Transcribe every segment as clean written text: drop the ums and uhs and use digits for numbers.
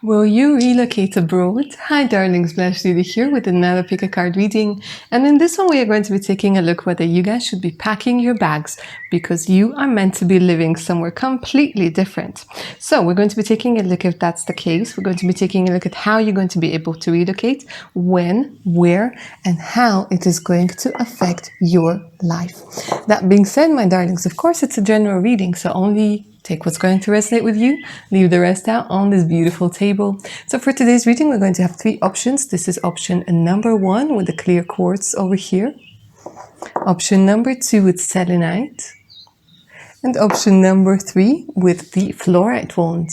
Will you relocate abroad? Hi darlings, Blash Lily here with another pick a card reading, and in this one we are going to be taking a look whether you guys should be packing your bags because you are meant to be living somewhere completely different. So we're going to be taking a look if that's the case. We're going to be taking a look at how you're going to be able to relocate, when, where, and how it is going to affect your life. That being said, my darlings, of course it's a general reading, so only take what's going to resonate with you, leave the rest out on this beautiful table. So for today's reading, we're going to have three options. This is option number 1 with the clear quartz over here. Option number 2 with selenite. And option number 3 with the fluorite wand.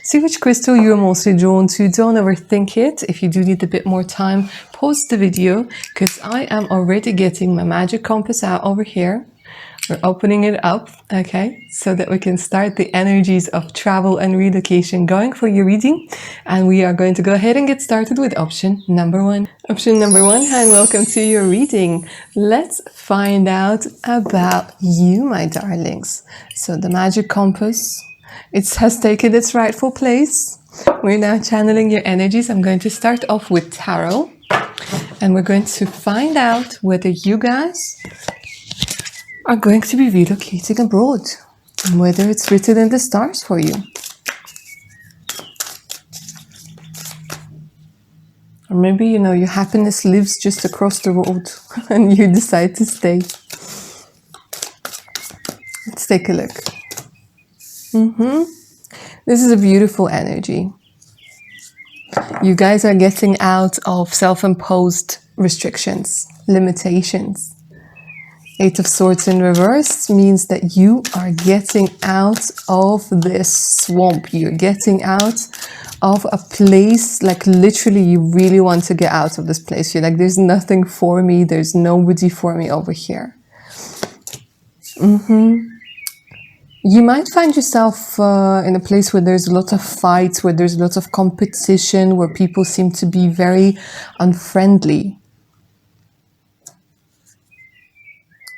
See which crystal you're mostly drawn to. Don't overthink it. If you do need a bit more time, pause the video because I am already getting my magic compass out over here. We're opening it up, okay, so that we can start the energies of travel and relocation going for your reading. And we are going to go ahead and get started with option number 1. Option number 1, hi, and welcome to your reading. Let's find out about you, my darlings. So the magic compass, it has taken its rightful place. We're now channeling your energies. I'm going to start off with tarot. And we're going to find out whether you guys are going to be relocating abroad, and whether it's written in the stars for you. Or maybe, you know, your happiness lives just across the road and you decide to stay. Let's take a look. This is a beautiful energy. You guys are getting out of self-imposed restrictions, limitations. 8 of Swords in reverse means that you are getting out of this swamp. You're getting out of a place, like literally you really want to get out of this place. You're like, there's nothing for me. There's nobody for me over here. You might find yourself in a place where there's a lot of fights, where there's a lot of competition, where people seem to be very unfriendly.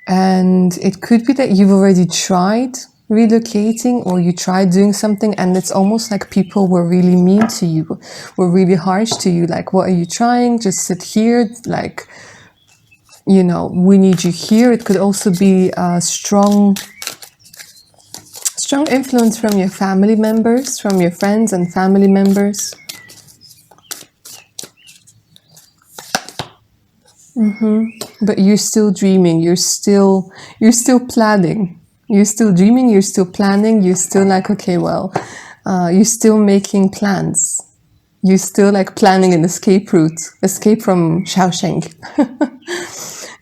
And it could be that you've already tried relocating, or you tried doing something and it's almost like people were really mean to you, were really harsh to you. Like, what are you trying? Just sit here. Like, you know, we need you here. It could also be a strong influence from your family members, from your friends and family members. But you're still dreaming, you're still planning, you're still dreaming, you're still planning, you're still like, okay, well, you're still making plans. You're still like planning an escape route, escape from Shawshank.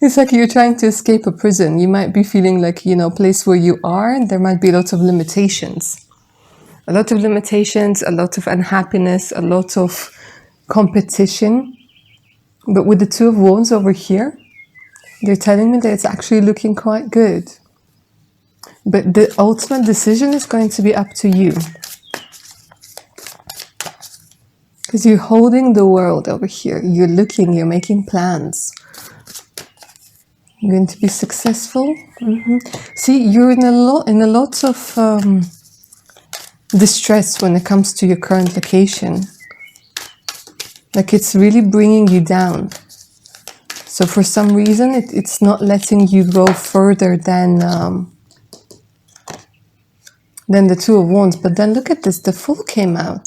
It's like you're trying to escape a prison. You might be feeling like, you know, place where you are, there might be a lot of limitations. A lot of limitations, a lot of unhappiness, a lot of competition. But with the 2 of Wands over here, they're telling me that it's actually looking quite good. But the ultimate decision is going to be up to you. Because you're holding the world over here. You're looking, you're making plans. You're going to be successful. See, you're in a lot of distress when it comes to your current location. Like, it's really bringing you down. So for some reason, it's not letting you go further than the 2 of Wands. But then look at this, the Fool came out.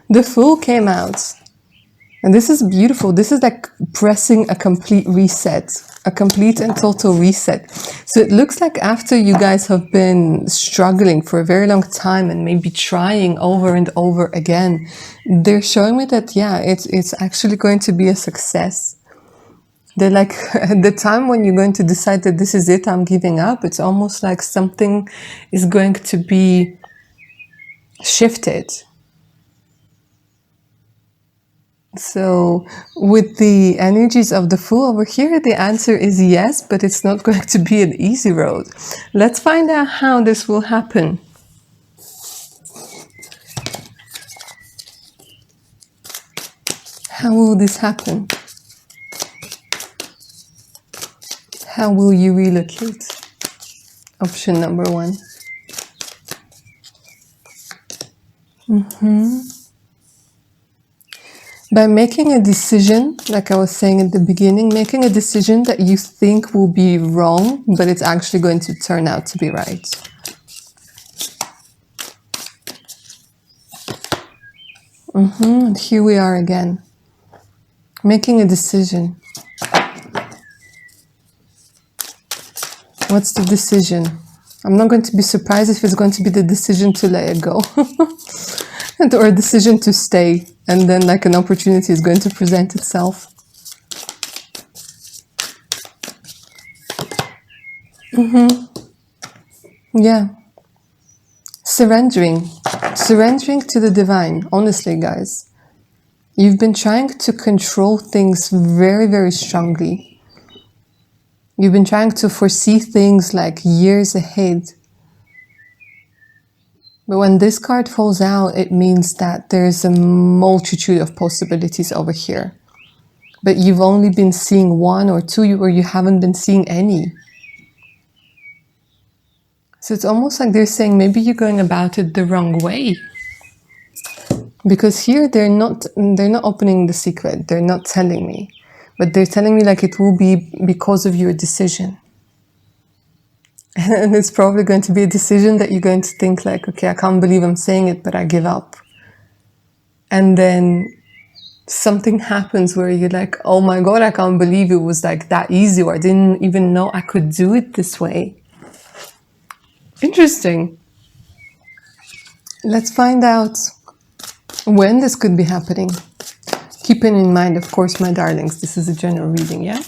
The Fool came out. And this is beautiful. This is like pressing a complete reset, a complete and total reset. So it looks like after you guys have been struggling for a very long time and maybe trying over and over again, they're showing me that, yeah, it's actually going to be a success. They're like, at the time when you're going to decide that this is it, I'm giving up, it's almost like something is going to be shifted. So with the energies of the Fool over here, the answer is yes, but it's not going to be an easy road. Let's find out how this will happen. How will this happen? How will you relocate? Option number 1. By making a decision, like I was saying at the beginning, making a decision that you think will be wrong, but it's actually going to turn out to be right. And here we are again, making a decision. What's the decision? I'm not going to be surprised if it's going to be the decision to let it go or a decision to stay, and then like an opportunity is going to present itself. Yeah. Surrendering to the divine. Honestly, guys, you've been trying to control things very, very strongly. You've been trying to foresee things like years ahead. But when this card falls out, it means that there's a multitude of possibilities over here. But you've only been seeing one or two, or you haven't been seeing any. So it's almost like they're saying maybe you're going about it the wrong way. Because here they're not opening the secret. They're not telling me. But they're telling me like it will be because of your decision. And it's probably going to be a decision that you're going to think like, okay, I can't believe I'm saying it, but I give up. And then something happens where you're like, oh my God, I can't believe it was like that easy, or I didn't even know I could do it this way. Interesting. Let's find out when this could be happening. Keeping in mind, of course, my darlings, this is a general reading, yeah?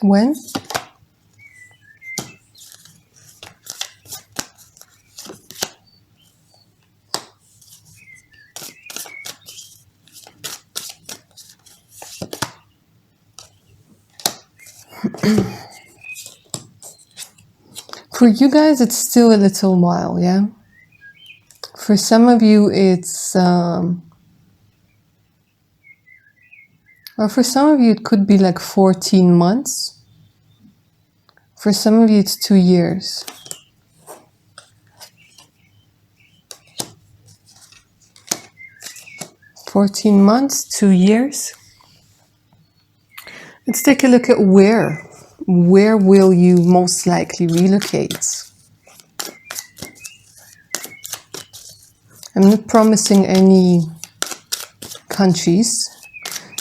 When? For you guys, it's still a little while, yeah? For some of you, it's... or for some of you, it could be like 14 months. For some of you, it's 2 years. $14 months, 2 years. Let's take a look at where. Where will you most likely relocate? I'm not promising any countries.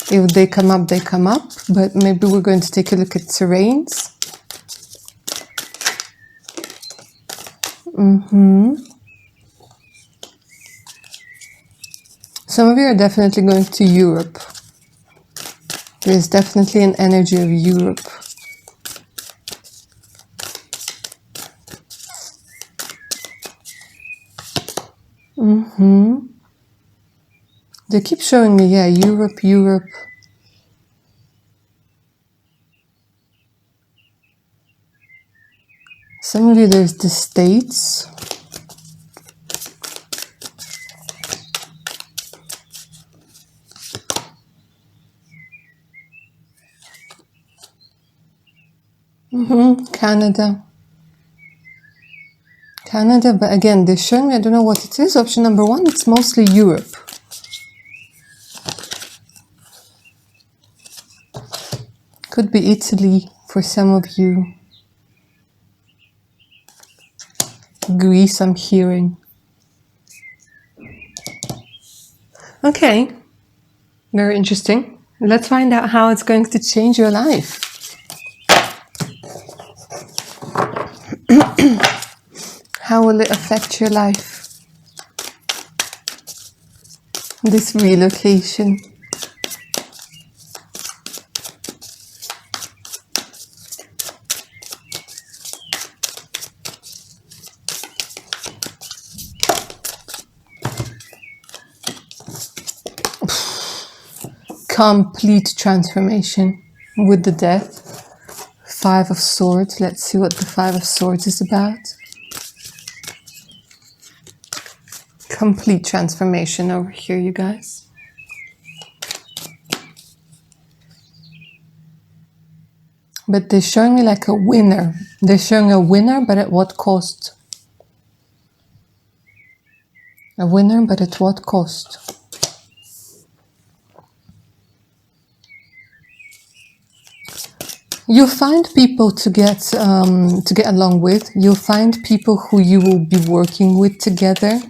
If they come up, they come up. But maybe we're going to take a look at terrains. Some of you are definitely going to Europe. There's definitely an energy of Europe. They keep showing me, yeah, Europe. Some of you, there's the States. Canada, but again, they're showing me, I don't know what it is. Option number 1, it's mostly Europe. Could be Italy for some of you. Greece, I'm hearing. Okay, very interesting. Let's find out how it's going to change your life. How will it affect your life? This relocation. Complete transformation with the Death. 5 of Swords. Let's see what the 5 of Swords is about. Complete transformation over here, you guys. But they're showing me like a winner. They're showing a winner, but at what cost? A winner, but at what cost? You'll find people to get along with. You'll find people who you will be working with together.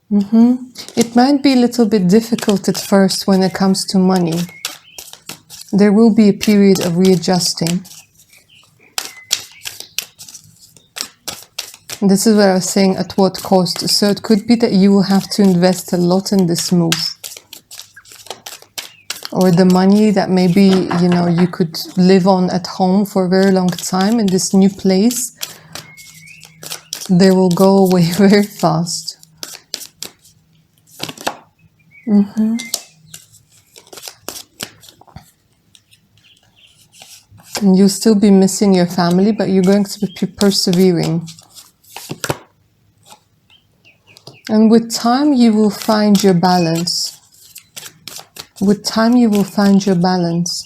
It might be a little bit difficult at first when it comes to money. There will be a period of readjusting. This is what I was saying, at what cost. So it could be that you will have to invest a lot in this move. Or the money that maybe, you know, you could live on at home for a very long time in this new place, they will go away very fast. And you'll still be missing your family, but you're going to be persevering. And with time, you will find your balance. With time, you will find your balance.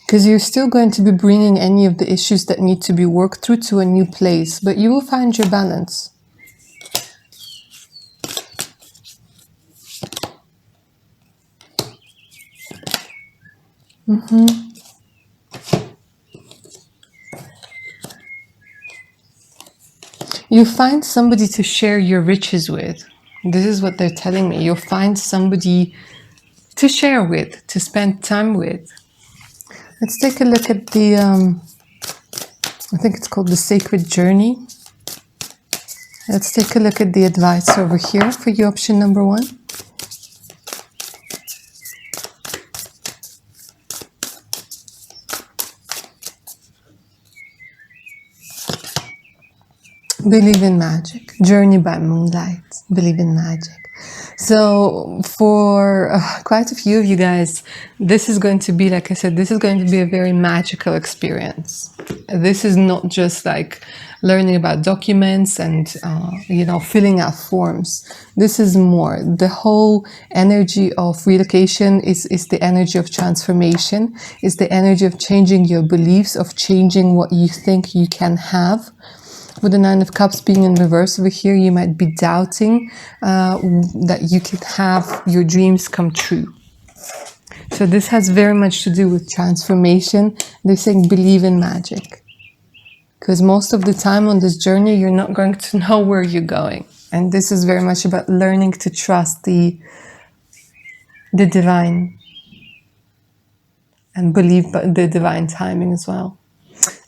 Because you're still going to be bringing any of the issues that need to be worked through to a new place, but you will find your balance. You find somebody to share your riches with. This is what they're telling me. You'll find somebody to share with, to spend time with. Let's take a look at the, I think it's called the Sacred Journey. Let's take a look at the advice over here for you, option number 1. Believe in magic. Journey by moonlight. Believe in magic. So for quite a few of you guys, this is going to be, like I said, this is going to be a very magical experience. This is not just like learning about documents and, you know, filling out forms. This is more. The whole energy of relocation is the energy of transformation, is the energy of changing your beliefs, of changing what you think you can have. With the 9 of Cups being in reverse over here, you might be doubting that you could have your dreams come true. So this has very much to do with transformation. They're saying believe in magic. Because most of the time on this journey, you're not going to know where you're going. And this is very much about learning to trust the divine. And believe the divine timing as well.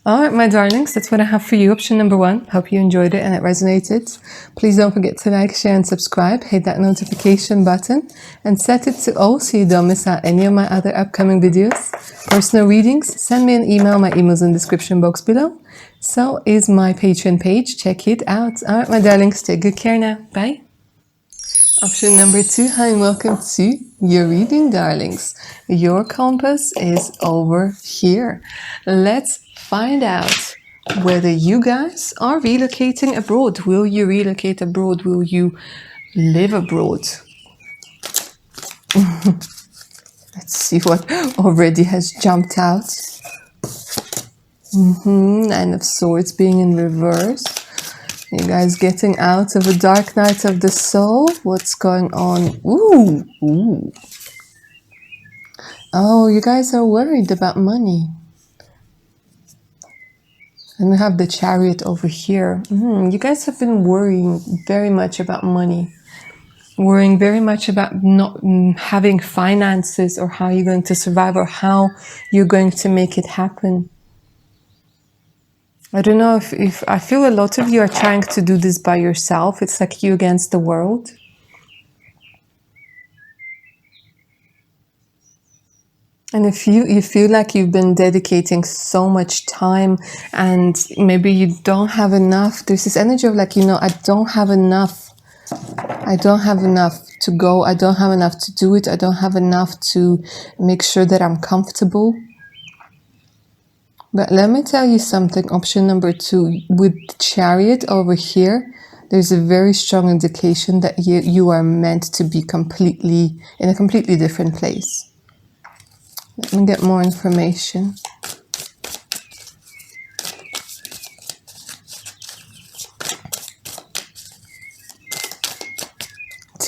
All right, my darlings, that's what I have for you. Option number 1. Hope you enjoyed it and it resonated. Please don't forget to like, share, and subscribe. Hit that notification button and set it to all so you don't miss out any of my other upcoming videos. Personal readings, send me an email. My email's in the description box below. So is my Patreon page. Check it out. All right, my darlings, take good care now. Bye. Option number 2. Hi and welcome to your reading, darlings. Your compass is over here. Let's find out whether you guys are relocating abroad. Will you relocate abroad? Will you live abroad? Let's see what already has jumped out. 9 of Swords being in reverse. You guys getting out of a dark night of the soul? What's going on? Ooh. Oh, you guys are worried about money. And we have the Chariot over here. You guys have been worrying very much about money. Worrying very much about not having finances, or how you're going to survive, or how you're going to make it happen. I don't know if I feel a lot of you are trying to do this by yourself. It's like you against the world. And if you feel like you've been dedicating so much time and maybe you don't have enough, there's this energy of like, you know, I don't have enough. I don't have enough to go. I don't have enough to do it. I don't have enough to make sure that I'm comfortable. But let me tell you something, option number 2, with the Chariot over here, there's a very strong indication that you are meant to be in a completely different place. Let me get more information.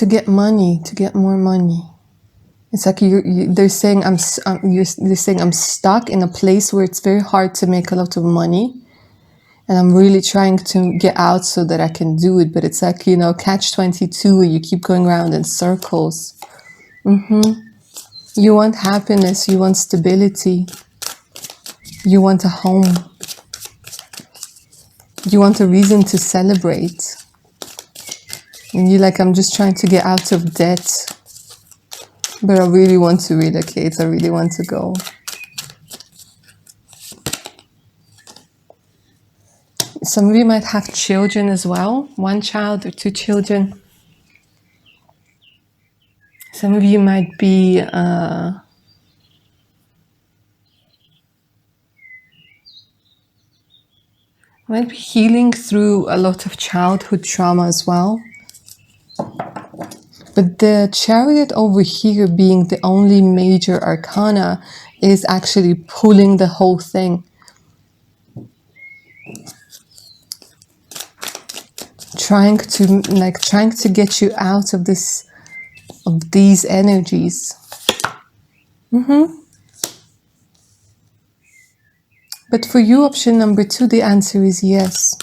to get money, to get more money. It's like they're saying they're saying I'm stuck in a place where it's very hard to make a lot of money, and I'm really trying to get out so that I can do it. But it's like, you know, catch-22, where you keep going around in circles. You want happiness, you want stability, you want a home, you want a reason to celebrate. And you're like, I'm just trying to get out of debt, but I really want to relocate, I really want to go. Some of you might have children as well, 1 child or 2 children. Some of you might be healing through a lot of childhood trauma as well. But the Chariot over here, being the only major arcana, is actually pulling the whole thing. Trying to get you out of these energies. But for you, option number 2, the answer is yes.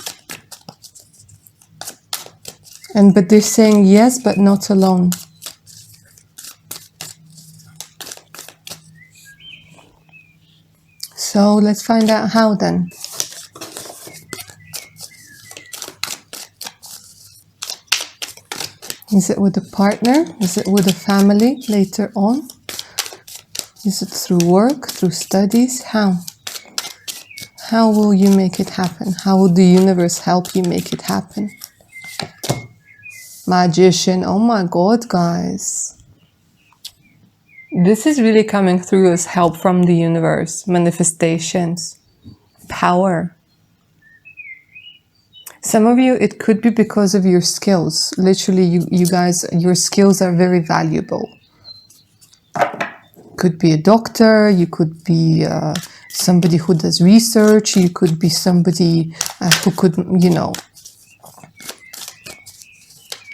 But they're saying yes, but not alone. So let's find out how then. Is it with a partner? Is it with a family later on? Is it through work, through studies? How? How will you make it happen? How will the universe help you make it happen? Magician, oh my God, guys. This is really coming through as help from the universe, manifestations, power. Some of you, it could be because of your skills. Literally, you guys, your skills are very valuable. Could be a doctor, you could be somebody who does research, you could be somebody who could, you know,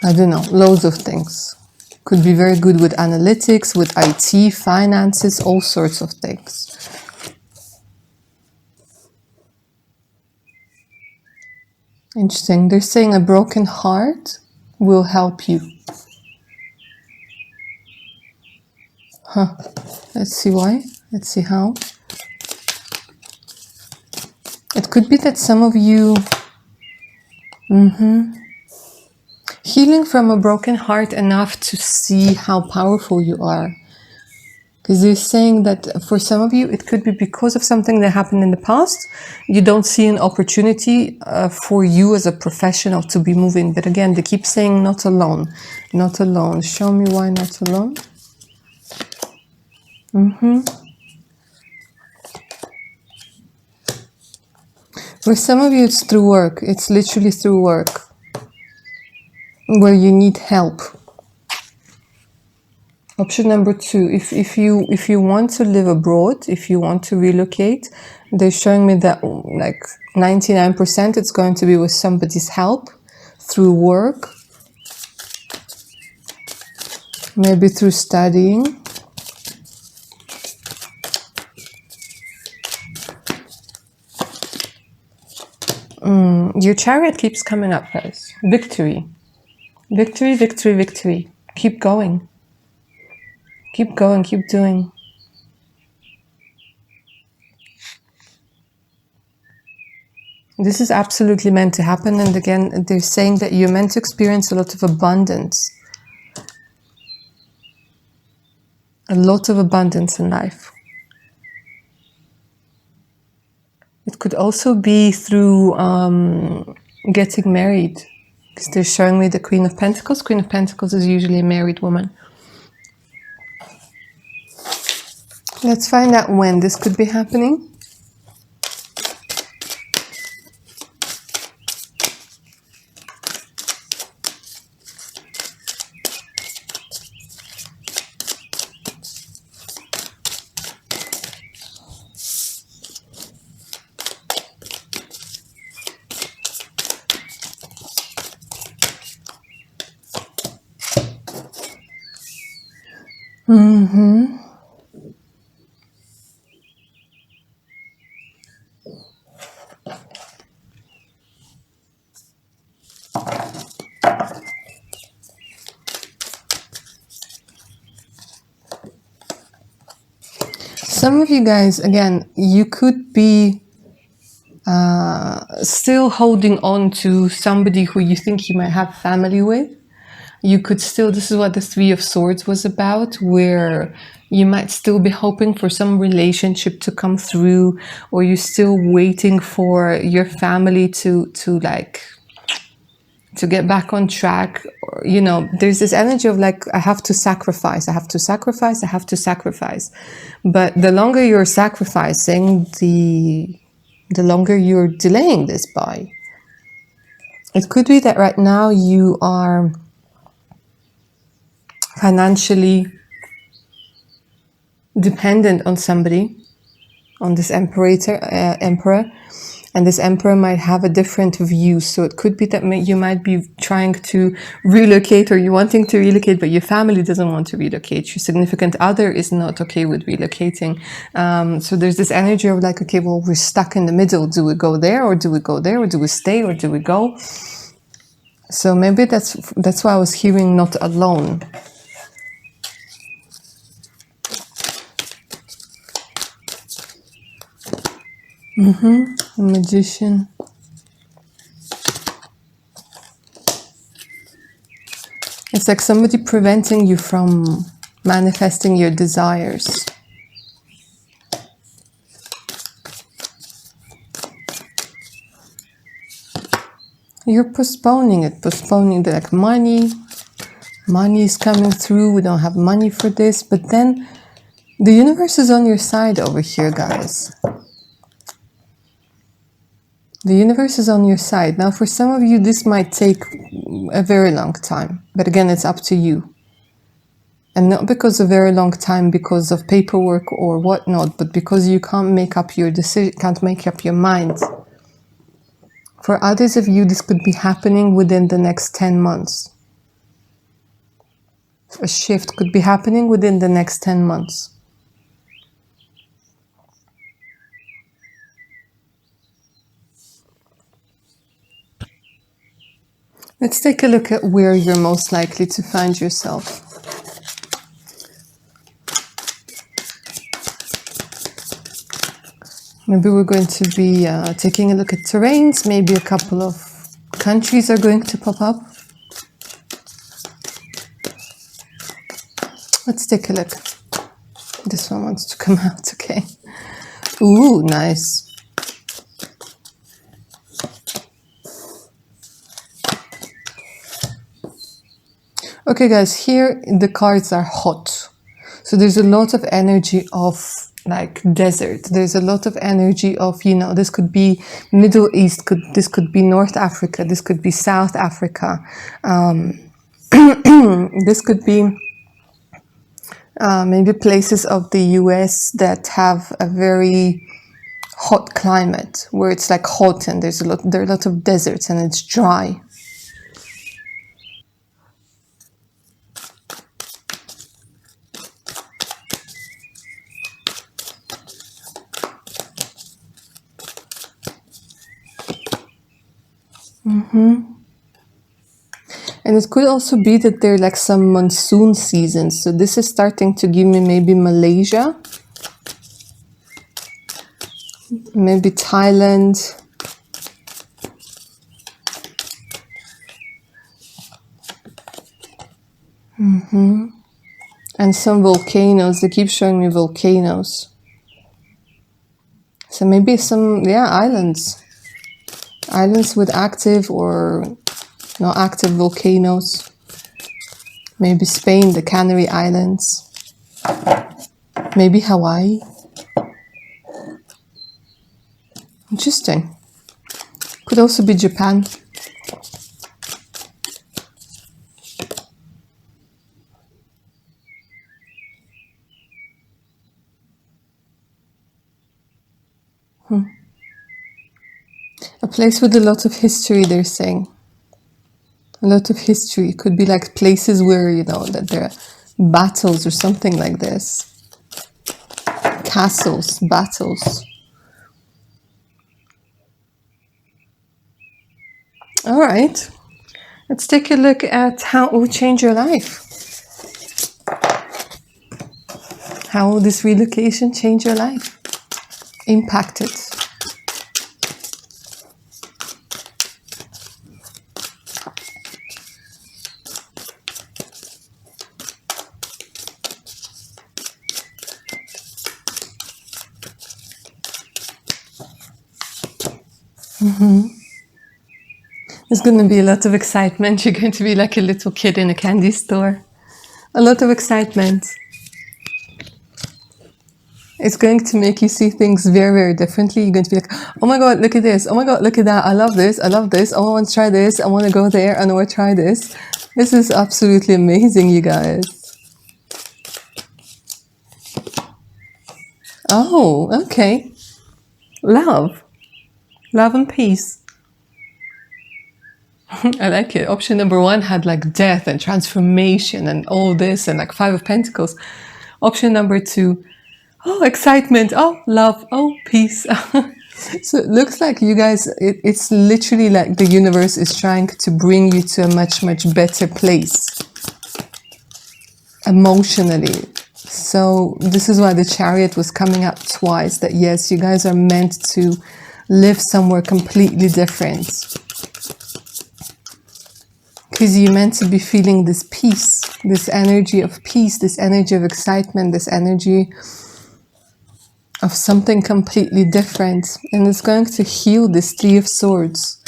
I don't know, loads of things. Could be very good with analytics, with IT, finances, all sorts of things. Interesting. They're saying a broken heart will help you. Huh. Let's see why. Let's see how. It could be that some of you healing from a broken heart enough to see how powerful you are. Because they're saying that for some of you, it could be because of something that happened in the past. You don't see an opportunity for you as a professional to be moving. But again, they keep saying not alone. Not alone. Show me why not alone. For some of you, it's through work. It's literally through work, where you need help. Option number 2, if you want to live abroad, if you want to relocate, they're showing me that like 99% it's going to be with somebody's help, through work, maybe through studying. Your Chariot keeps coming up, guys. Victory. Victory, victory, victory. Keep going. Keep going, keep doing. This is absolutely meant to happen. And again, they're saying that you're meant to experience a lot of abundance. A lot of abundance in life. It could also be through getting married. Because they're showing me the Queen of Pentacles. Queen of Pentacles is usually a married woman. Let's find out when this could be happening. Mm-hmm. Some of you guys, again, you could be still holding on to somebody who you think you might have family with. You could still, this is what the Three of Swords was about, where you might still be hoping for some relationship to come through, or you're still waiting for your family to like to get back on track. Or, you know, there's this energy of like, I have to sacrifice, I have to sacrifice, I have to sacrifice. But the longer you're sacrificing, the longer you're delaying this by. It could be that right now you are financially dependent on somebody, on this emperor, and this emperor might have a different view. So it could be that you might be trying to relocate, or you're wanting to relocate, but your family doesn't want to relocate. Your significant other is not okay with relocating. So there's this energy of like, okay, well, we're stuck in the middle. Do we go there, or do we go there, or do we stay, or do we go? So maybe that's why I was hearing not alone. Magician. It's like somebody preventing you from manifesting your desires. You're postponing it, like money is coming through. We don't have money for this, but then the universe is on your side over here, guys. The universe is on your side. Now, for some of you, this might take a very long time, but again, it's up to you. And not because of very long time, because of paperwork or whatnot, but because you can't make up your decision, can't make up your mind. For others of you, this could be happening within the next 10 months. A shift could be happening within the next 10 months. Let's take a look at where you're most likely to find yourself. Maybe we're going to be taking a look at terrains. Maybe a couple of countries are going to pop up. Let's take a look. This one wants to come out, okay. Ooh, nice. Okay, guys, here the cards are hot. So there's a lot of energy of like desert. There's a lot of energy of, you know, this could be Middle East, this could be North Africa, this could be South Africa. This could be maybe places of the US that have a very hot climate, where it's like hot and there are a lot of deserts and it's dry. And it could also be that there are like some monsoon seasons. So this is starting to give me maybe Malaysia, maybe Thailand. And some volcanoes. They keep showing me volcanoes. So maybe some, yeah, islands. Islands with active or not active volcanoes. Maybe Spain, the Canary Islands. Maybe Hawaii. Interesting. Could also be Japan. A place with a lot of history, they're saying. A lot of history. It could be like places where, you know, that battles or something like this. Castles, battles. All right, let's take a look at how it will change your life. How will this relocation change your life? Impact it. There's going to be a lot of excitement. You're going to be like a little kid in a candy store. A lot of excitement. It's going to make you see things very, very differently. You're going to be like, oh my God, look at this. Oh my God, look at that. I love this. I love this. Oh, I want to try this. I want to go there. I want to try this. This is absolutely amazing, you guys. Oh, okay. Love. Love and peace. I like it. Option number 1 had like death and transformation and all this and like 5 of Pentacles. Option number 2, oh, excitement. Oh, love. Oh, peace. So it looks like you guys, it's literally like the universe is trying to bring you to a much, much better place emotionally. So this is why the Chariot was coming up twice, that yes, you guys are meant to live somewhere completely different. Because you're meant to be feeling this peace, this energy of peace, this energy of excitement, this energy of something completely different. And it's going to heal this 3 of Swords.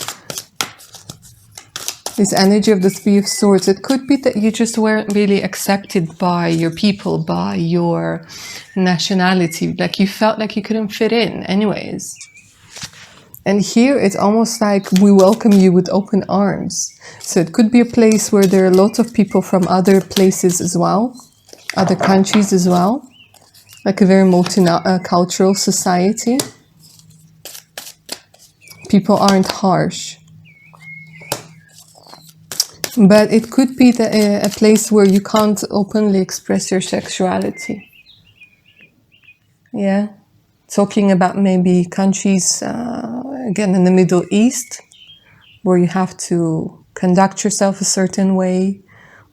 This energy of the 3 of Swords. It could be that you just weren't really accepted by your people, by your nationality. Like you felt like you couldn't fit in anyways. And here it's almost like we welcome you with open arms. So it could be a place where there are a lot of people from other places as well, other countries as well, like a very multicultural society. People aren't harsh. But it could be a place where you can't openly express your sexuality. Yeah. Talking about maybe countries, again, in the Middle East, where you have to conduct yourself a certain way,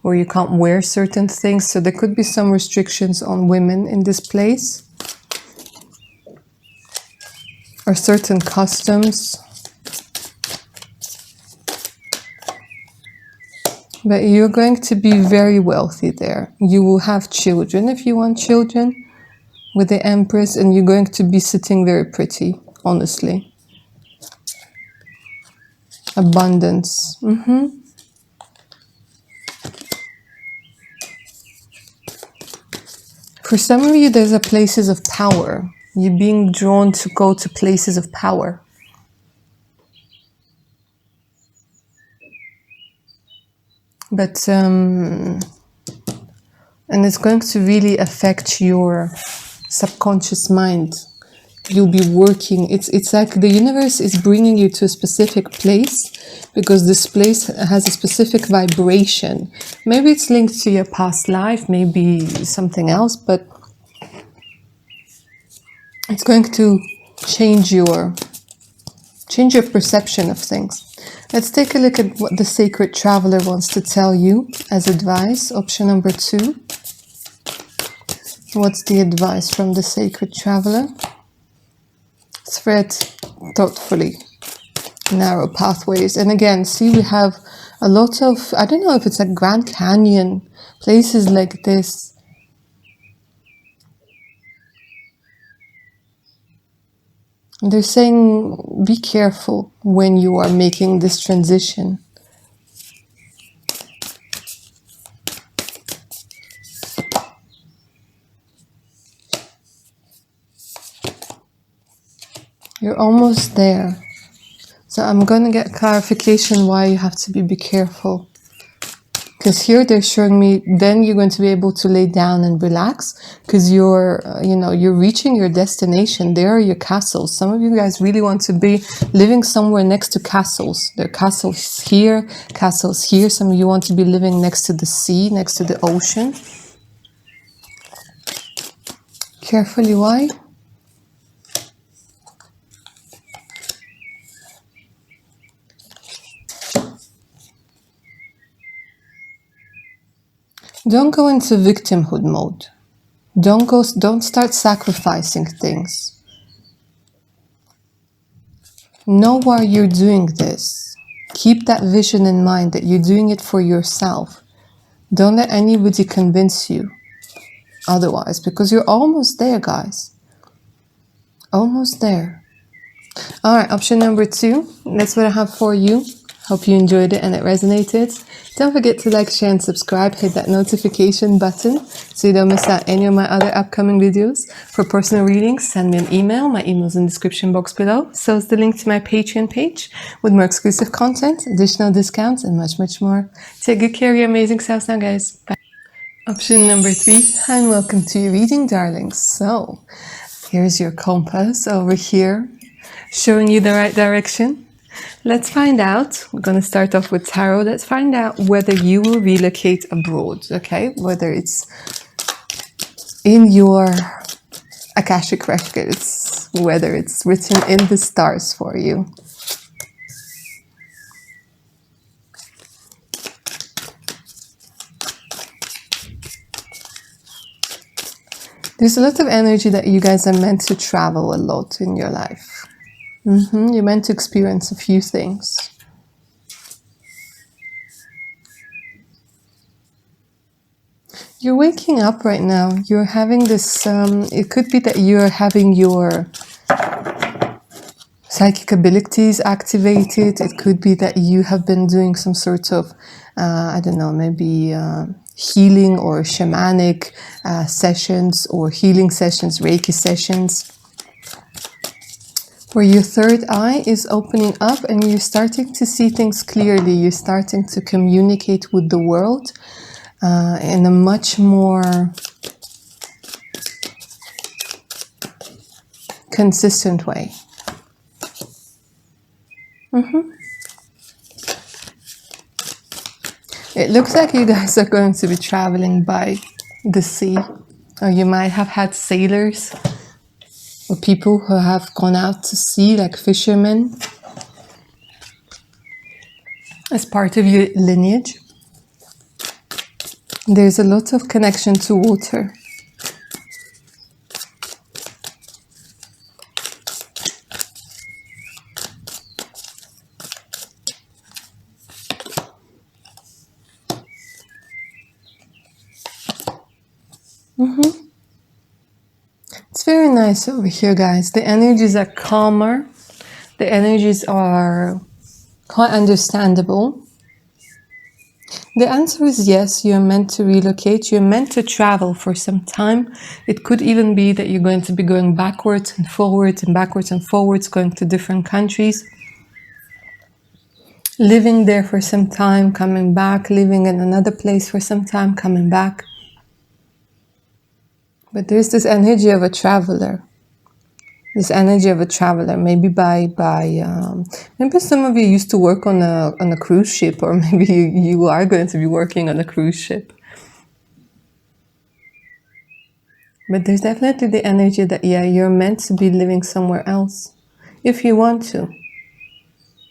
where you can't wear certain things. So there could be some restrictions on women in this place, or certain customs. But you're going to be very wealthy there. You will have children if you want children with the Empress, and you're going to be sitting very pretty, honestly. Abundance. For some of you, there's a places of power. You're being drawn to go to places of power. But, and it's going to really affect your subconscious mind. You'll be working. It's like the universe is bringing you to a specific place because this place has a specific vibration. Maybe it's linked to your past life, maybe something else, but it's going to change your perception of things. Let's take a look at what the Sacred Traveler wants to tell you as advice. Option number 2. What's the advice from the Sacred Traveler? Thread thoughtfully. Narrow pathways. And again, see, we have a lot of, I don't know if it's like Grand Canyon, places like this. They're saying, be careful when you are making this transition. You're almost there. So I'm going to get clarification why you have to be careful. Because here they're showing me, then you're going to be able to lay down and relax because you're, you're reaching your destination. There are your castles. Some of you guys really want to be living somewhere next to castles. There are castles here, castles here. Some of you want to be living next to the sea, next to the ocean. Carefully, why? Don't go into victimhood mode. Don't start sacrificing things. Know why you're doing this. Keep that vision in mind that you're doing it for yourself. Don't let anybody convince you otherwise, because you're almost there, guys. Almost there. All right, option number 2. That's what I have for you. Hope you enjoyed it and it resonated. Don't forget to like, share, and subscribe. Hit that notification button so you don't miss out any of my other upcoming videos. For personal readings, send me an email. My email's in the description box below. So is the link to my Patreon page with more exclusive content, additional discounts, and much, much more. Take good care of your amazing selves now, guys. Bye. Option number 3, and welcome to your reading, darlings. So, here's your compass over here, showing you the right direction. Let's find out. We're going to start off with tarot. Let's find out whether you will relocate abroad, okay? Whether it's in your Akashic records, whether it's written in the stars for you. There's a lot of energy that you guys are meant to travel a lot in your life. You're meant to experience a few things. You're waking up right now. You're having this, it could be that you're having your psychic abilities activated. It could be that you have been doing some sort of, I don't know, maybe healing or shamanic sessions, or healing sessions, Reiki sessions, where your third eye is opening up and you're starting to see things clearly. You're starting to communicate with the world in a much more consistent way. It looks like you guys are going to be traveling by the sea, or you might have had sailors or people who have gone out to sea, like fishermen, as part of your lineage. There's a lot of connection to water. It's very nice over here, guys. The energies are calmer. The energies are quite understandable. The answer is yes, you're meant to relocate. You're meant to travel for some time. It could even be that you're going to be going backwards and forwards and backwards and forwards, going to different countries, living there for some time, coming back, living in another place for some time, coming back. But there's this energy of a traveler. This energy of a traveler, maybe maybe some of you used to work on a cruise ship, or maybe you are going to be working on a cruise ship. But there's definitely the energy that, yeah, you're meant to be living somewhere else, if you want to.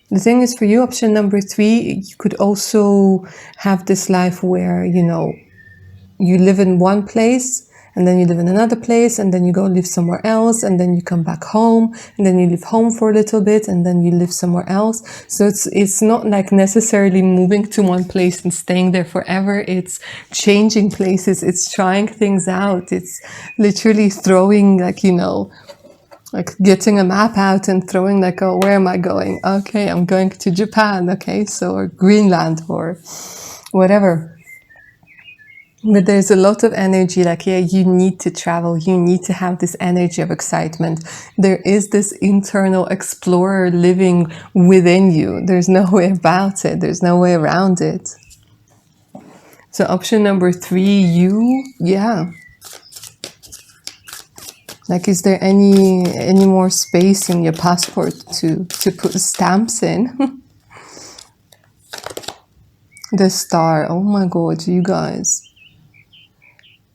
The thing is, for you, option number 3, you could also have this life where, you know, you live in one place, and then you live in another place, and then you go live somewhere else, and then you come back home, and then you live home for a little bit, and then you live somewhere else. So it's not like necessarily moving to one place and staying there forever. It's changing places. It's trying things out. It's literally throwing, like, you know, like getting a map out and throwing, like, oh, where am I going? Okay, I'm going to Japan. Okay, so, or Greenland, or whatever. But there's a lot of energy, like, yeah, you need to travel. You need to have this energy of excitement. There is this internal explorer living within you. There's no way about it. There's no way around it. So option number 3, yeah. Like, is there any more space in your passport to put stamps in? The star. Oh my God, you guys.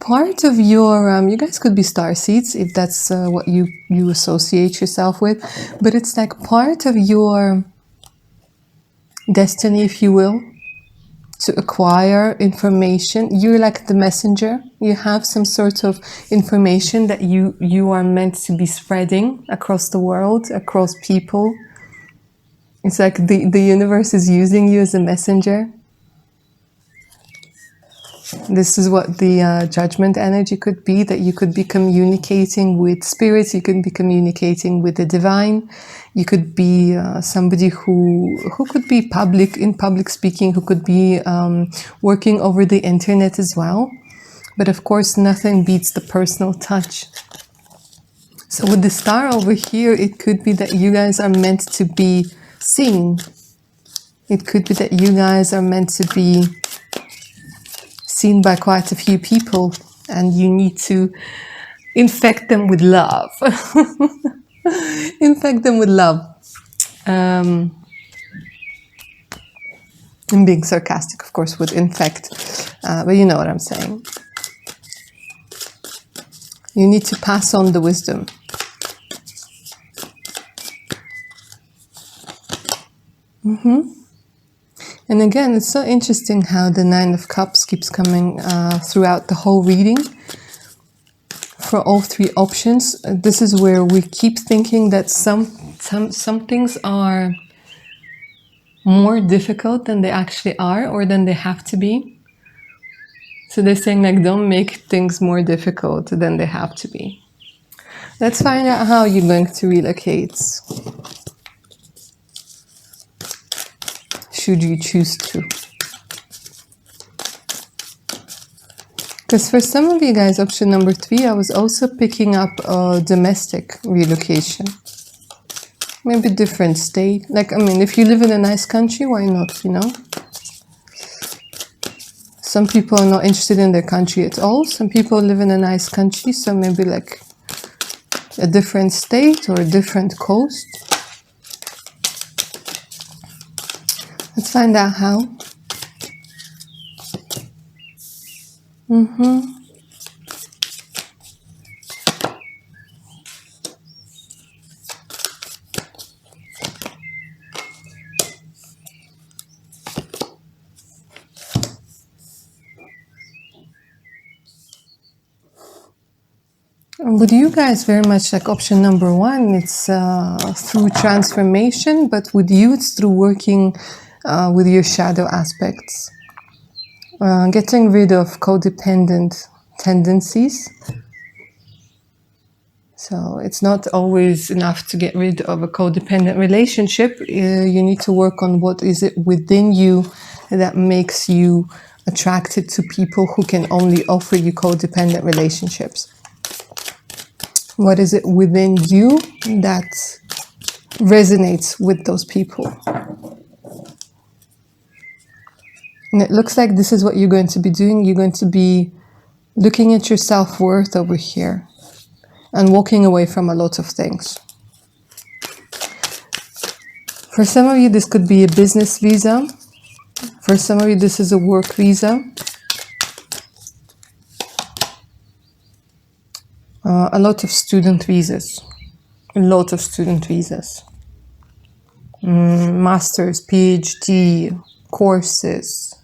part of your you guys could be star seeds if that's what you associate yourself with, but it's like part of your destiny, if you will, to acquire information. You're like the messenger. You have some sort of information that you are meant to be spreading across the world, across people. It's like the universe is using you as a messenger. This is what the judgment energy could be, that you could be communicating with spirits, you could be communicating with the divine, you could be somebody who could be in public speaking, who could be working over the internet as well. But of course, nothing beats the personal touch. So with the star over here, it could be that you guys are meant to be seen. It could be that you guys are meant to be seen by quite a few people, and you need to infect them with love. Infect them with love. I'm being sarcastic, of course, with infect, but you know what I'm saying. You need to pass on the wisdom. And again, it's so interesting how the Nine of Cups keeps coming throughout the whole reading. For all three options, this is where we keep thinking that some things are more difficult than they actually are, or than they have to be. So they're saying, like, don't make things more difficult than they have to be. Let's find out how you're going to relocate, should you choose to. Because for some of you guys, option number 3, I was also picking up a domestic relocation. Maybe different state. Like, I mean, if you live in a nice country, why not, you know? Some people are not interested in their country at all. Some people live in a nice country, so maybe like a different state or a different coast. Let's find out how. With you guys, very much like option number 1, it's through transformation, but with you, it's through working with your shadow aspects. Getting rid of codependent tendencies. So it's not always enough to get rid of a codependent relationship. You need to work on what is it within you that makes you attracted to people who can only offer you codependent relationships. What is it within you that resonates with those people? And it looks like this is what you're going to be doing. You're going to be looking at your self-worth over here and walking away from a lot of things. For some of you, this could be a business visa. For some of you, this is a work visa. A lot of student visas. A lot of student visas. Masters, PhD, courses.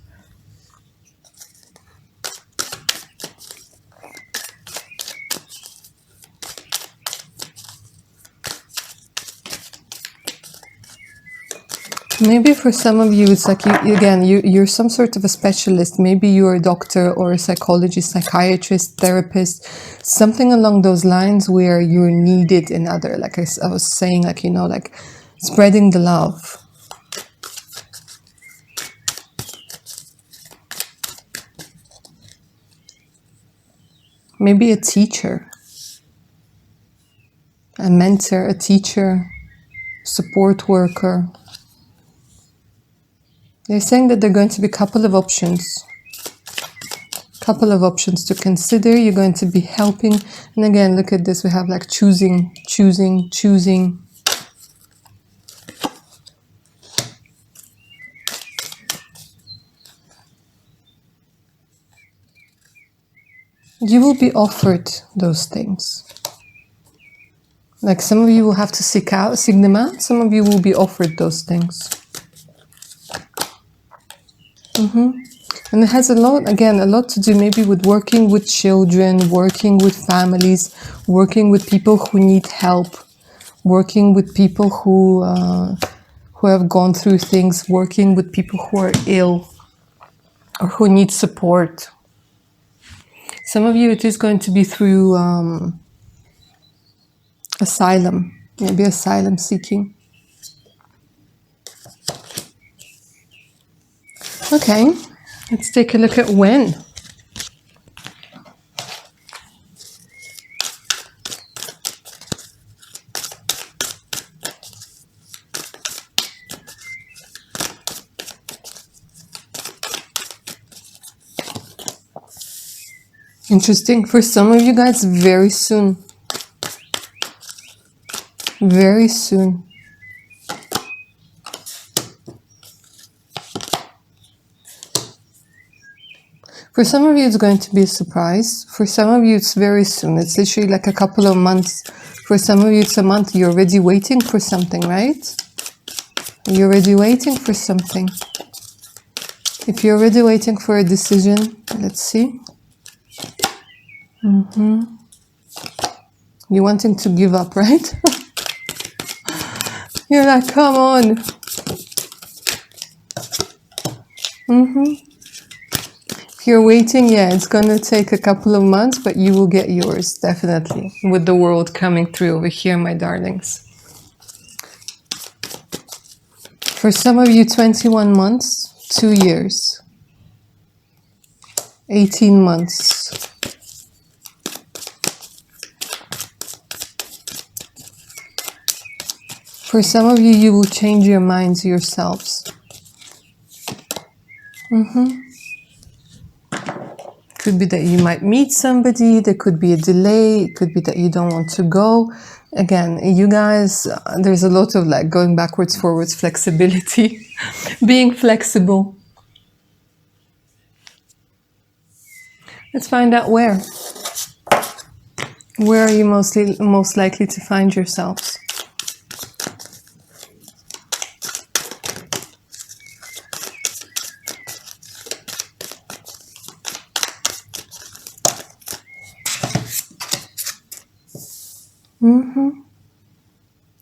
Maybe for some of you, it's like, you're some sort of a specialist. Maybe you're a doctor or a psychologist, psychiatrist, therapist, something along those lines where you're needed in other, like I was saying, like, you know, like spreading the love. Maybe a teacher, a mentor, a teacher, support worker. They're saying that there are going to be a couple of options to consider. You're going to be helping. And again, look at this. We have like choosing. You will be offered those things. Like some of you will have to seek them out. Some of you will be offered those things. And it has a lot to do maybe with working with children, working with families, working with people who need help, working with people who have gone through things, working with people who are ill or who need support. Some of you, it is going to be through asylum, maybe asylum seeking. Okay, let's take a look at when. Interesting. For some of you guys, very soon. Very soon. For some of you, it's going to be a surprise. For some of you, it's very soon. It's literally like a couple of months. For some of you, it's a month. You're already waiting for something, right? You're already waiting for something. If you're already waiting for a decision, let's see. You're wanting to give up, right? You're like, come on. If you're waiting, yeah, it's going to take a couple of months, but you will get yours, definitely. With the world coming through over here, my darlings. For some of you, 21 months, 2 years. 18 months. For some of you, you will change your minds yourselves. Could be that you might meet somebody, there could be a delay, it could be that you don't want to go. Again, you guys, there's a lot of like going backwards, forwards, flexibility, being flexible. Let's find out where. Where are you most likely to find yourselves?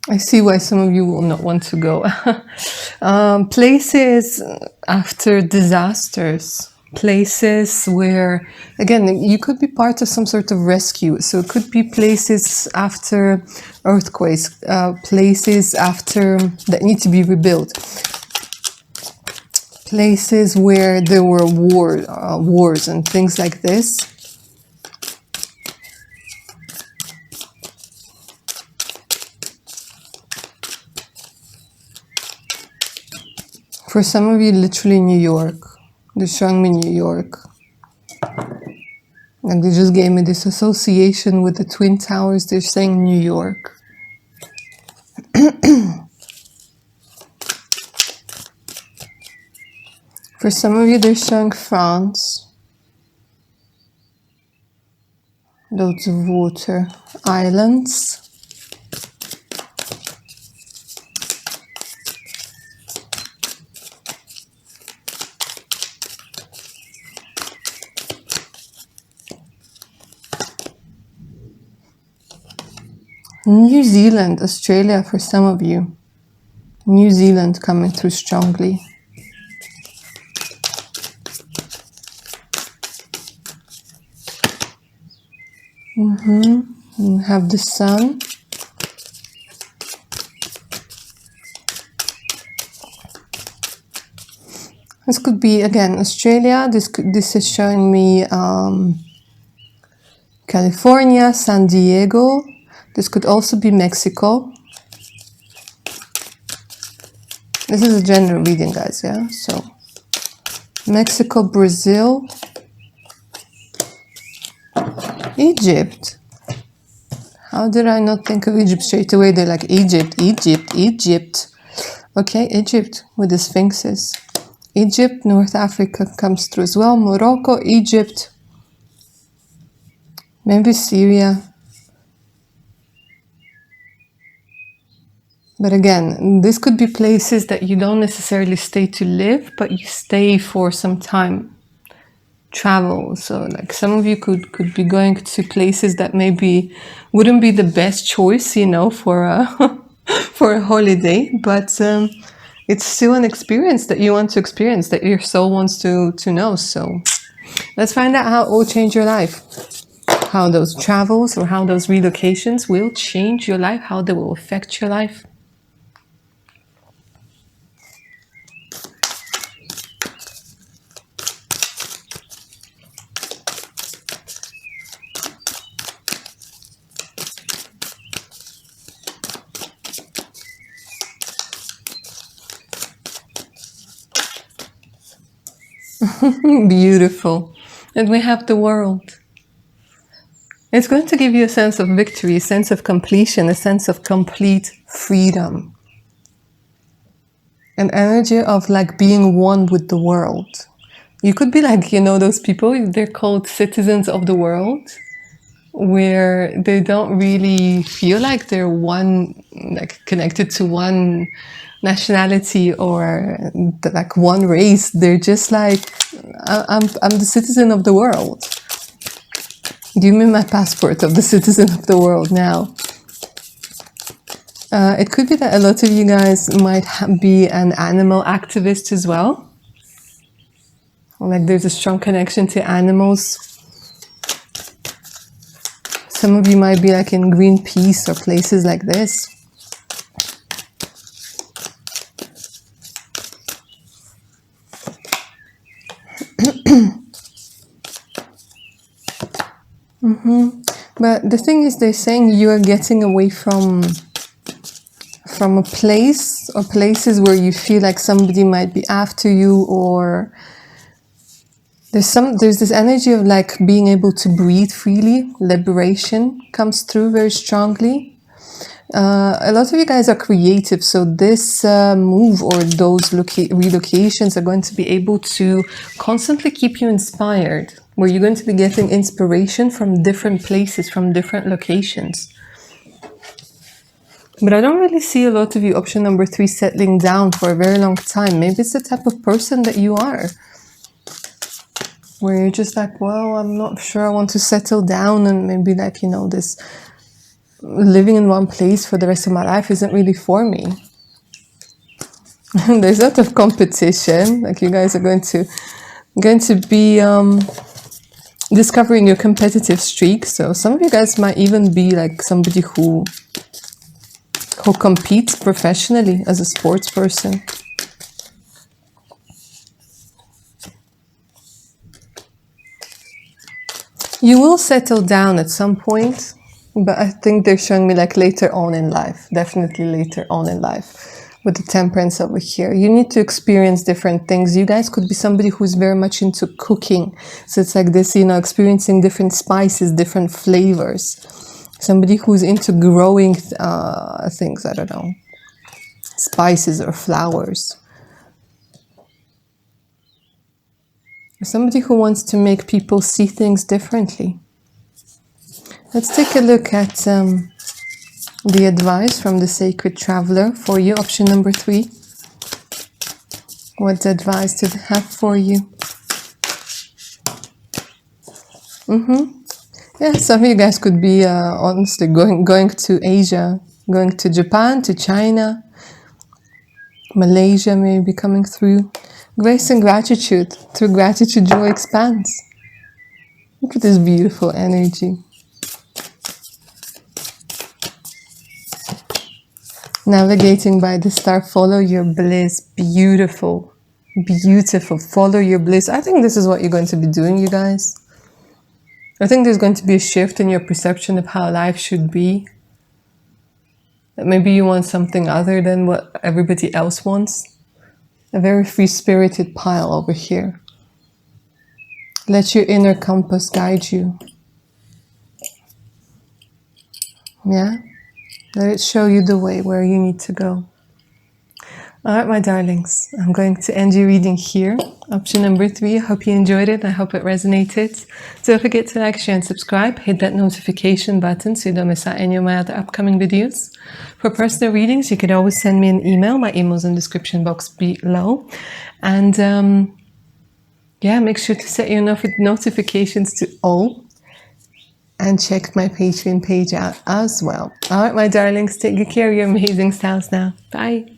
I see why some of you will not want to go. Places after disasters. Places where, again, you could be part of some sort of rescue. So it could be places after earthquakes, places after that need to be rebuilt. Places where there were wars and things like this. For some of you, literally New York. They're showing me New York. And they just gave me this association with the Twin Towers. They're saying New York. For some of you, they're showing France. Loads of water. Islands. New Zealand, Australia for some of you. New Zealand coming through strongly. And have the sun. This could be, again, Australia. This is showing me California, San Diego. This could also be Mexico. This is a general reading, guys, yeah? So, Mexico, Brazil, Egypt. How did I not think of Egypt straight away? They're like, Egypt, Egypt, Egypt. Okay, Egypt with the sphinxes. Egypt, North Africa comes through as well. Morocco, Egypt. maybe Syria. But again, this could be places that you don't necessarily stay to live, but you stay for some time, travel. So like some of you could be going to places that maybe wouldn't be the best choice, you know, for a for a holiday, but it's still an experience that you want to experience, that your soul wants to know. So let's find out how it will change your life, how those travels or how those relocations will change your life, how they will affect your life. Beautiful. And we have the world. It's going to give you a sense of victory, a sense of completion, a sense of complete freedom. An energy of like being one with the world. You could be like, you know, those people, they're called citizens of the world, where they don't really feel like they're one, like connected to one nationality or like one race. They're just like, I'm the citizen of the world. Give me my passport of the citizen of the world now. It could be that a lot of you guys might be an animal activist as well. Like there's a strong connection to animals. Some of you might be like in Greenpeace or places like this. But the thing is, they're saying you are getting away from a place or places where you feel like somebody might be after you, or there's this energy of like being able to breathe freely. Liberation comes through very strongly. A lot of you guys are creative, so this move or those relocations are going to be able to constantly keep you inspired, where you're going to be getting inspiration from different places, from different locations. But I don't really see a lot of you, option number 3, settling down for a very long time. Maybe it's the type of person that you are, where you're just like, well, I'm not sure I want to settle down, and maybe like, you know, this living in one place for the rest of my life isn't really for me. There's a lot of competition. Like you guys are going to be discovering your competitive streak. So some of you guys might even be like somebody who competes professionally as a sports person. You will settle down at some point, but I think they're showing me like later on in life, definitely later on in life. With the temperance over here, you need to experience different things. You guys could be somebody who's very much into cooking. So it's like this, you know, experiencing different spices, different flavors. Somebody who's into growing things, I don't know, spices or flowers. Somebody who wants to make people see things differently. Let's take a look at the advice from the Sacred Traveler for you, option number 3. What advice did it have for you? Yeah, some of you guys could be honestly going to Asia, going to Japan, to China, Malaysia maybe coming through. Grace and gratitude. Through gratitude, joy expands. Look at this beautiful energy. Navigating by the star, follow your bliss. Beautiful. Beautiful. Follow your bliss. I think this is what you're going to be doing, you guys. I think there's going to be a shift in your perception of how life should be. That maybe you want something other than what everybody else wants. A very free-spirited pile over here. Let your inner compass guide you. Yeah? Let it show you the way where you need to go. All right, my darlings, I'm going to end your reading here. Option number 3, I hope you enjoyed it. I hope it resonated. Don't forget to like, share, and subscribe. Hit that notification button so you don't miss out any of my other upcoming videos. For personal readings, you can always send me an email. My email is in the description box below. And yeah, make sure to set your notifications to all. And check my Patreon page out as well. All right, my darlings, take good care of your amazing selves now. Bye.